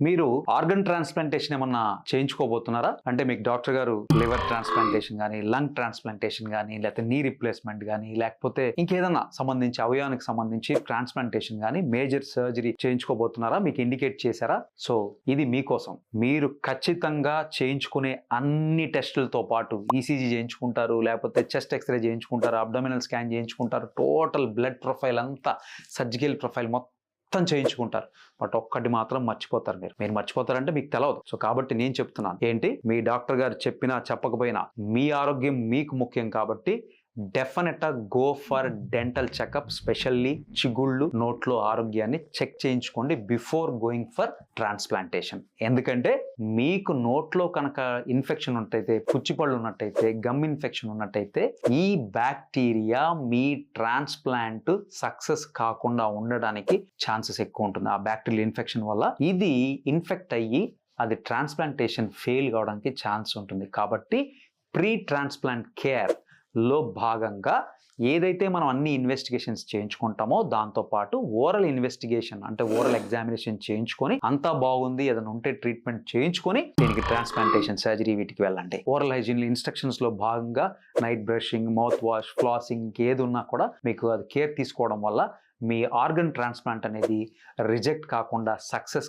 మీరు organ transplantation ఏమన్నా చేయించుకోబోతున్నారా? అంటే మీకు డాక్టర్ గారు లివర్ ట్రాన్స్ప్లాంటేషన్ గానీ, లంగ్ ట్రాన్స్ప్లాంటేషన్ గానీ, లేకపోతే నీ రిప్లేస్మెంట్ గానీ, లేకపోతే ఇంకేదన్నా సంబంధించి అవయవానికి సంబంధించి ట్రాన్స్ప్లాంటేషన్ గానీ, మేజర్ సర్జరీ చేయించుకోబోతున్నారా? మీకు ఇండికేట్ చేశారా? సో ఇది మీకోసం. మీరు ఖచ్చితంగా చేయించుకునే అన్ని టెస్టులతో పాటు ఈసీజీ చేయించుకుంటారు, లేకపోతే చెస్ట్ ఎక్స్రే చేయించుకుంటారు, అబ్డామినల్ స్కాన్ చేయించుకుంటారు, టోటల్ బ్లడ్ ప్రొఫైల్ అంతా, సర్జికల్ ప్రొఫైల్ మొత్తం చేయించుకుంటారు. బట్ ఒక్కటి మాత్రం మర్చిపోతారు. మీరు మర్చిపోతారంటే మీకు తెలవదు. సో కాబట్టి నేను చెప్తున్నాను ఏంటి, మీ డాక్టర్ గారు చెప్పినా చెప్పకపోయినా మీ ఆరోగ్యం మీకు ముఖ్యం. కాబట్టి డెఫినెట్గా go for dental checkup, specially చిగుళ్ళు నోట్లో ఆరోగ్యాన్ని చెక్ చేయించుకోండి బిఫోర్ గోయింగ్ ఫర్ ట్రాన్స్ప్లాంటేషన్. ఎందుకంటే మీకు నోట్లో కనుక ఇన్ఫెక్షన్ ఉన్నట్టయితే, పుచ్చిపళ్ళు ఉన్నట్టయితే, గమ్ ఇన్ఫెక్షన్ ఉన్నట్టయితే, ఈ బ్యాక్టీరియా మీ ట్రాన్స్ప్లాంట్ సక్సెస్ కాకుండా ఉండడానికి ఛాన్సెస్ ఎక్కువ ఉంటుంది. ఆ బ్యాక్టీరియల్ ఇన్ఫెక్షన్ వల్ల ఇది ఇన్ఫెక్ట్ అయ్యి అది ట్రాన్స్ప్లాంటేషన్ ఫెయిల్ కావడానికి ఛాన్స్ ఉంటుంది. కాబట్టి ప్రీ ట్రాన్స్ప్లాంట్ కేర్ లో భాగంగా ఏదైతే మనం అన్ని ఇన్వెస్టిగేషన్స్ చేయించుకుంటామో దాంతోపాటు ఓరల్ ఇన్వెస్టిగేషన్ అంటే ఓరల్ ఎగ్జామినేషన్ చేయించుకొని అంతా బాగుంది ఏదైనా ఉంటే ట్రీట్మెంట్ చేయించుకొని దీనికి ట్రాన్స్ప్లాంటేషన్ సర్జరీ వీటికి వెళ్ళండి. ఓరల్ హైజీన్ ఇన్స్ట్రక్షన్స్ లో భాగంగా night brushing, mouth wash, flossing ఏది ఉన్నా కూడా మీకు అది కేర్ తీసుకోవడం వల్ల మీ ఆర్గన్ ట్రాన్స్ప్లాంట్ అనేది రిజెక్ట్ కాకుండా సక్సెస్